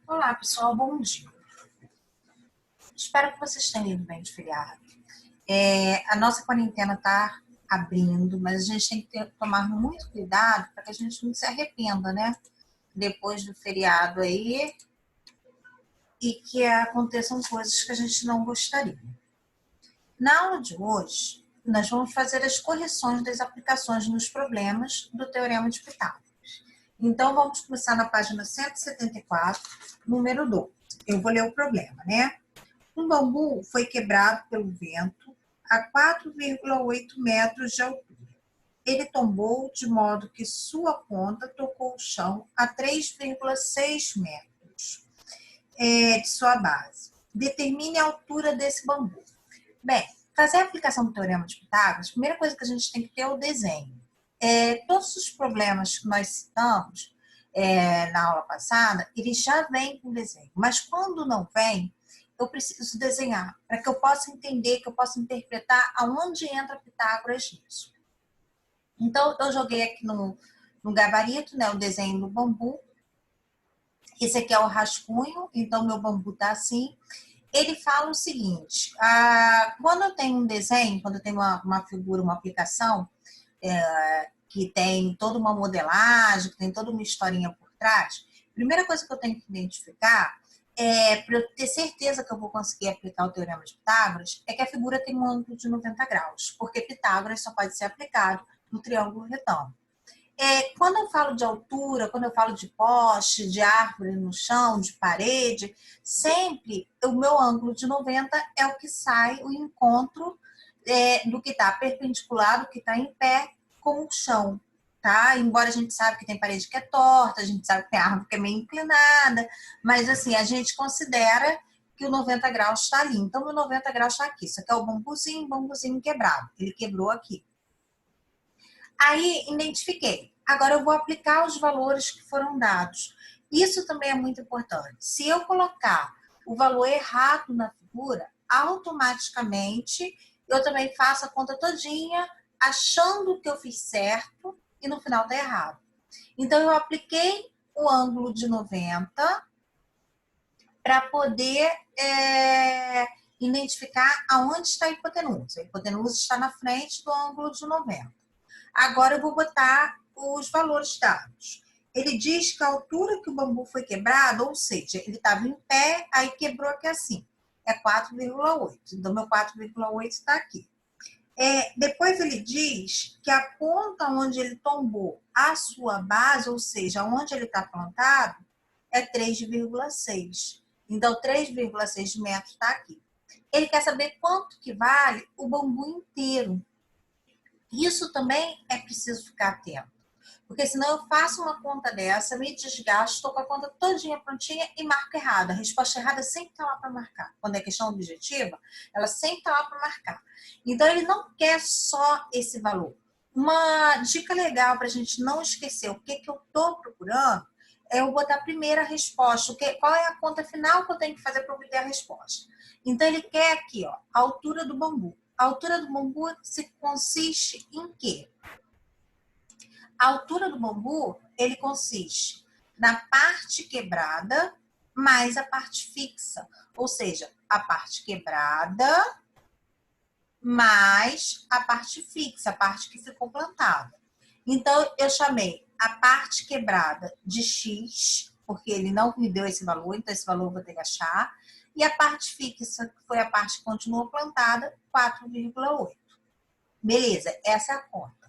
Olá, pessoal, bom dia. Espero que vocês tenham ido bem de feriado. A nossa quarentena está abrindo, mas a gente tem que tomar muito cuidado para que a gente não se arrependa, né? Depois do feriado aí e que aconteçam coisas que a gente não gostaria. Na aula de hoje, nós vamos fazer as correções das aplicações nos problemas do Teorema de Pitágoras. Então, vamos começar na página 174, número 2. Eu vou ler o problema, né? Um bambu foi quebrado pelo vento a 4,8 metros de altura. Ele tombou de modo que sua ponta tocou o chão a 3,6 metros de sua base. Determine a altura desse bambu. Bem, fazer a aplicação do Teorema de Pitágoras, a primeira coisa que a gente tem que ter é o desenho. Todos os problemas que nós citamos na aula passada, eles já vêm com desenho. Mas quando não vem, eu preciso desenhar para que eu possa entender, que eu possa interpretar aonde entra Pitágoras nisso. Então, eu joguei aqui no gabarito, né, o desenho do bambu. Esse aqui é o rascunho, então meu bambu está assim. Ele fala o seguinte, quando eu tenho um desenho, quando eu tenho uma figura, uma aplicação, que tem toda uma modelagem, que tem toda uma historinha por trás, a primeira coisa que eu tenho que identificar para eu ter certeza que eu vou conseguir aplicar o Teorema de Pitágoras, é que a figura tem um ângulo de 90 graus, porque Pitágoras só pode ser aplicado no triângulo retângulo. Quando eu falo de altura, quando eu falo de poste, de árvore no chão, de parede, sempre o meu ângulo de 90 é o que sai, o encontro do que está perpendicular, do que está em pé com o chão. Tá? Embora a gente saiba que tem parede que é torta, a gente sabe que tem árvore que é meio inclinada, mas assim, a gente considera que o 90 graus está ali. Então, o 90 graus está aqui. Isso aqui é o bambuzinho quebrado. Ele quebrou aqui. Aí, identifiquei. Agora, eu vou aplicar os valores que foram dados. Isso também é muito importante. Se eu colocar o valor errado na figura, automaticamente eu também faço a conta todinha, achando que eu fiz certo e no final está errado. Então, eu apliquei o ângulo de 90 para poder identificar aonde está a hipotenusa. A hipotenusa está na frente do ângulo de 90. Agora eu vou botar os valores dados. Ele diz que a altura que o bambu foi quebrado, ou seja, ele estava em pé, aí quebrou aqui assim, é 4,8. Então, meu 4,8 está aqui. Depois ele diz que a ponta onde ele tombou a sua base, ou seja, onde ele está plantado, é 3,6. Então, 3,6 metros está aqui. Ele quer saber quanto que vale o bambu inteiro. Isso também é preciso ficar atento. Porque senão eu faço uma conta dessa, me desgasto, estou com a conta todinha prontinha e marco errado. A resposta errada sempre está lá para marcar. Quando é questão objetiva, ela sempre está lá para marcar. Então, ele não quer só esse valor. Uma dica legal para a gente não esquecer o que eu estou procurando é eu botar a primeira resposta. Qual é a conta final que eu tenho que fazer para obter a resposta? Então, ele quer aqui, ó, a altura do bambu. A altura do bambu consiste em quê? A altura do bambu, ele consiste na parte quebrada mais a parte fixa. Ou seja, a parte quebrada mais a parte fixa, a parte que ficou plantada. Então, eu chamei a parte quebrada de X, porque ele não me deu esse valor, então esse valor eu vou ter que achar. E a parte fixa, que foi a parte que continuou plantada, 4,8. Beleza, essa é a conta.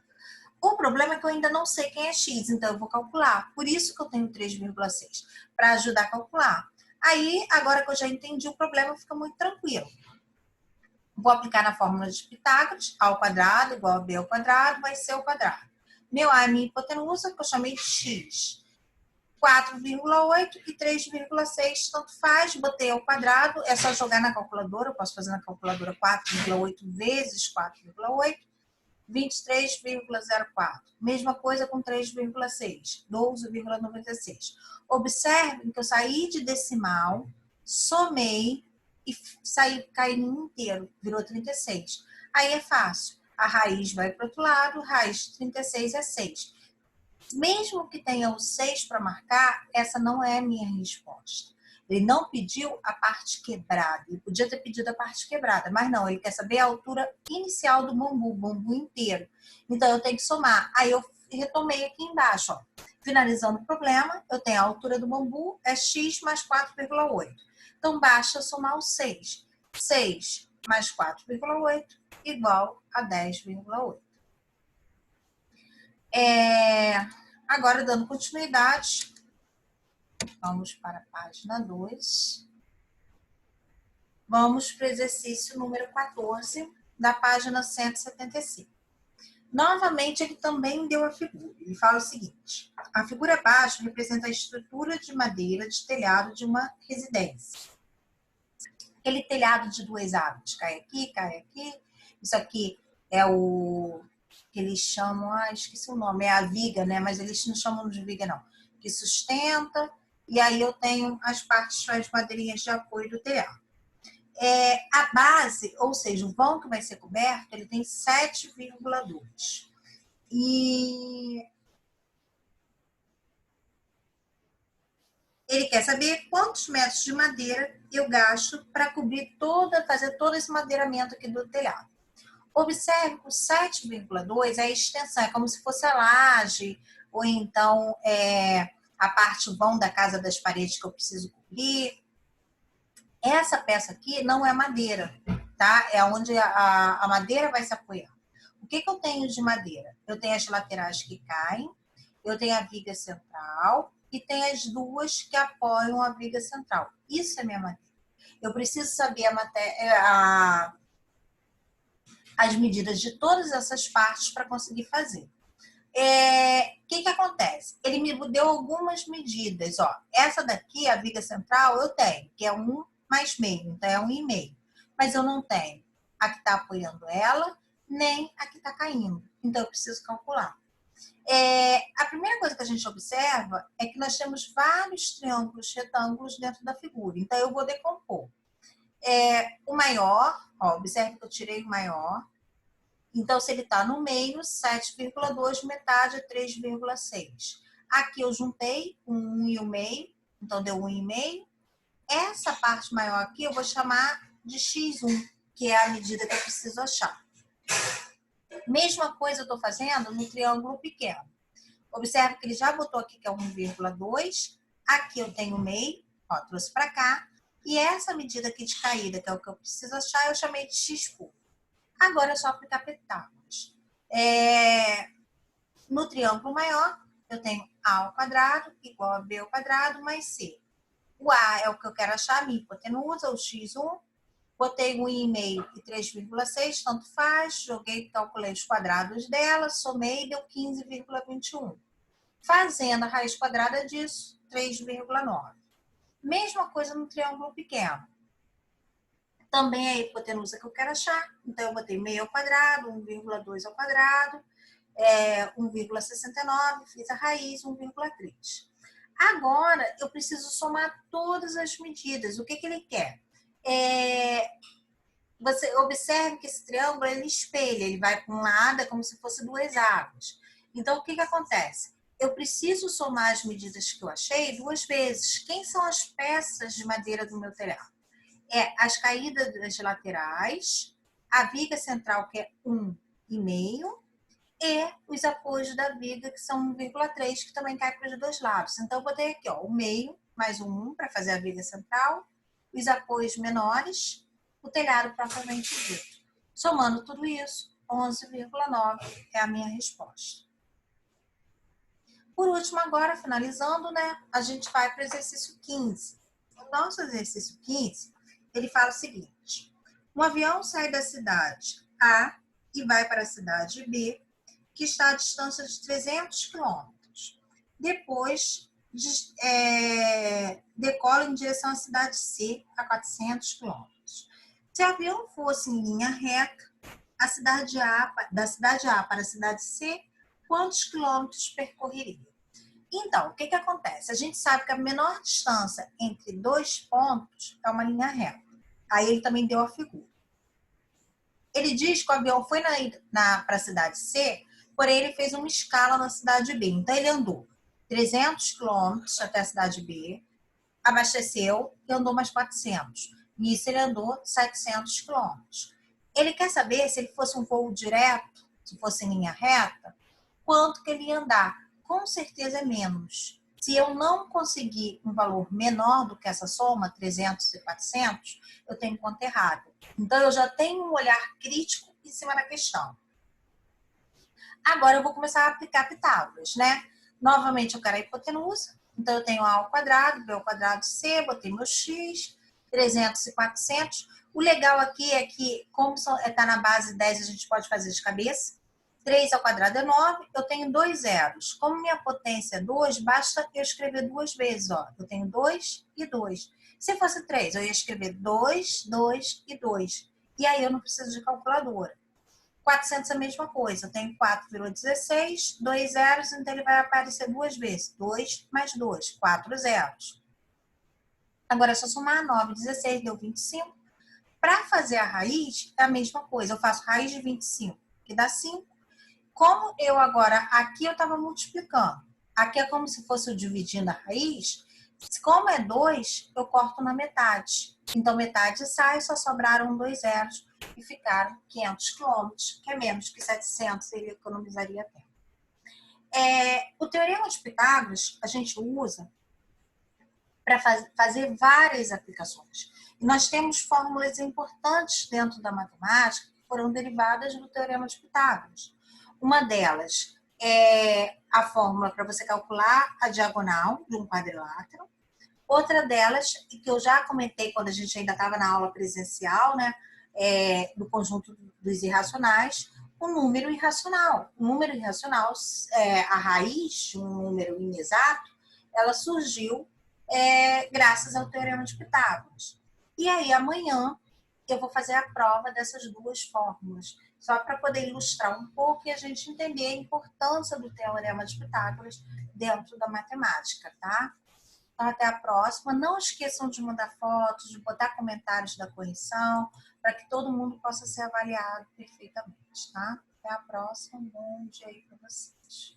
O problema é que eu ainda não sei quem é X, então eu vou calcular. Por isso que eu tenho 3,6, para ajudar a calcular. Aí, agora que eu já entendi o problema, fica muito tranquilo. Vou aplicar na fórmula de Pitágoras, A ao quadrado igual a B ao quadrado, vai ser ao quadrado. Meu A é minha hipotenusa, que eu chamei de X. 4,8 e 3,6, tanto faz, botei ao quadrado, é só jogar na calculadora, eu posso fazer na calculadora 4,8 vezes 4,8, 23,04. Mesma coisa com 3,6, 12,96. Observem que eu saí de decimal, somei e caí no inteiro, virou 36. Aí é fácil. A raiz vai para o outro lado, raiz de 36 é 6. Mesmo que tenha o 6 para marcar, essa não é a minha resposta. Ele não pediu a parte quebrada. Ele podia ter pedido a parte quebrada, mas não, ele quer saber a altura inicial do bambu, o bambu inteiro. Então, eu tenho que somar. Aí eu retomei aqui embaixo, ó. Finalizando o problema, eu tenho a altura do bambu, é x mais 4,8. Então, basta somar o 6. 6 mais 4,8 igual a 10,8. Agora, dando continuidade, vamos para a página 2. Vamos para o exercício número 14, da página 175. Novamente, ele também deu a figura. Ele fala o seguinte: a figura abaixo representa a estrutura de madeira de telhado de uma residência. Aquele telhado de 2 árvores, cai aqui, cai aqui. Isso aqui é o que eles chamam, esqueci o nome, é a viga, né? Mas eles não chamam de viga, não. Que sustenta, e aí eu tenho as partes, as madeirinhas de apoio do telhado. A base, ou seja, o vão que vai ser coberto, ele tem 7,2. E ele quer saber quantos metros de madeira eu gasto para cobrir fazer todo esse madeiramento aqui do telhado. Observe que o 7,2 é a extensão, é como se fosse a laje, ou então a parte vão da casa das paredes que eu preciso cobrir. Essa peça aqui não é madeira, tá? É onde a madeira vai se apoiar. O que eu tenho de madeira? Eu tenho as laterais que caem, eu tenho a viga central e tem as duas que apoiam a viga central. Isso é minha madeira. Eu preciso saber as medidas de todas essas partes para conseguir fazer. O que acontece? Ele me deu algumas medidas. Ó. Essa daqui, a viga central, eu tenho, que é 1 mais meio, então é 1,5. Mas eu não tenho a que está apoiando ela, nem a que está caindo. Então, eu preciso calcular. A primeira coisa que a gente observa é que nós temos vários triângulos retângulos dentro da figura. Então, eu vou decompor. O maior, ó, observe que eu tirei o maior. Então, se ele está no meio, 7,2, metade é 3,6. Aqui eu juntei 1 e o meio, então deu 1,5. Essa parte maior aqui eu vou chamar de x1, que é a medida que eu preciso achar. Mesma coisa eu estou fazendo no triângulo pequeno. Observe que ele já botou aqui que é 1,2. Aqui eu tenho meio, ó, trouxe para cá. E essa medida aqui de caída, que é o que eu preciso achar, eu chamei de x curvo. Agora é só aplicar petágoras. No triângulo maior, eu tenho a ao quadrado igual a b ao quadrado mais c. O a é o que eu quero achar, a minha hipotenusa, o x1. Botei 1,5 e 3,6, tanto faz. Joguei, calculei os quadrados dela, somei e deu 15,21. Fazendo a raiz quadrada disso, 3,9. Mesma coisa no triângulo pequeno. Também é a hipotenusa que eu quero achar. Então, eu botei meio ao quadrado, 1,2 ao quadrado, 1,69, fiz a raiz, 1,3. Agora, eu preciso somar todas as medidas. O que ele quer? Você observe que esse triângulo, ele espelha, ele vai para um lado, é como se fosse 2 águas. Então, o que acontece? Eu preciso somar as medidas que eu achei 2 vezes. Quem são as peças de madeira do meu telhado? As caídas das laterais, a viga central, que é 1,5, e os apoios da viga, que são 1,3, que também cai para os 2 lados. Então, eu botei aqui, ó, o meio mais 1 para fazer a viga central, os apoios menores, o telhado propriamente dito. Somando tudo isso, 11,9 é a minha resposta. Por último, agora, finalizando, né, a gente vai para o exercício 15. O nosso exercício 15, ele fala o seguinte: um avião sai da cidade A e vai para a cidade B, que está a distância de 300 quilômetros. Depois, decola em direção à cidade C, a 400 quilômetros. Se o avião fosse em linha reta, da cidade A para a cidade C, quantos quilômetros percorreria? Então, o que acontece? A gente sabe que a menor distância entre 2 pontos é uma linha reta. Aí ele também deu a figura. Ele diz que o avião foi para a cidade C, porém ele fez uma escala na cidade B. Então, ele andou 300 quilômetros até a cidade B, abasteceu e andou mais 400. Nisso ele andou 700 quilômetros. Ele quer saber se ele fosse um voo direto, se fosse em linha reta, quanto que ele ia andar. Com certeza é menos. Se eu não conseguir um valor menor do que essa soma, 300 e 400, eu tenho conta errada. Então, eu já tenho um olhar crítico em cima da questão. Agora, eu vou começar a aplicar Pitágoras, né? Novamente, eu quero a hipotenusa. Então, eu tenho A ao quadrado, B ao quadrado, C, botei meu X, 300 e 400. O legal aqui é que, como está na base 10, a gente pode fazer de cabeça. 3 ao quadrado é 9, eu tenho 2 zeros. Como minha potência é 2, basta eu escrever 2 vezes. Ó. Eu tenho 2 e 2. Se fosse 3, eu ia escrever 2, 2 e 2. E aí eu não preciso de calculadora. 400 é a mesma coisa. Eu tenho 4,16, 2 zeros, então ele vai aparecer 2 vezes. 2 mais 2, 4 zeros. Agora é só somar 9, 16, deu 25. Para fazer a raiz, é a mesma coisa. Eu faço raiz de 25, que dá 5. Como eu agora, aqui eu estava multiplicando. Aqui é como se fosse eu dividindo a raiz. Como é 2, eu corto na metade. Então, metade sai, só sobraram 2 zeros e ficaram 500 quilômetros, que é menos que 700, ele economizaria tempo. O Teorema de Pitágoras, a gente usa para fazer várias aplicações. E nós temos fórmulas importantes dentro da matemática que foram derivadas do Teorema de Pitágoras. Uma delas é a fórmula para você calcular a diagonal de um quadrilátero. Outra delas, que eu já comentei quando a gente ainda estava na aula presencial, né, do conjunto dos irracionais, o número irracional. O número irracional, a raiz de um número inexato, ela surgiu graças ao Teorema de Pitágoras. E aí, amanhã, eu vou fazer a prova dessas duas fórmulas, só para poder ilustrar um pouco e a gente entender a importância do Teorema de Pitágoras dentro da matemática, tá? Então, até a próxima. Não esqueçam de mandar fotos, de botar comentários da correção, para que todo mundo possa ser avaliado perfeitamente, tá? Até a próxima. Um bom dia aí para vocês.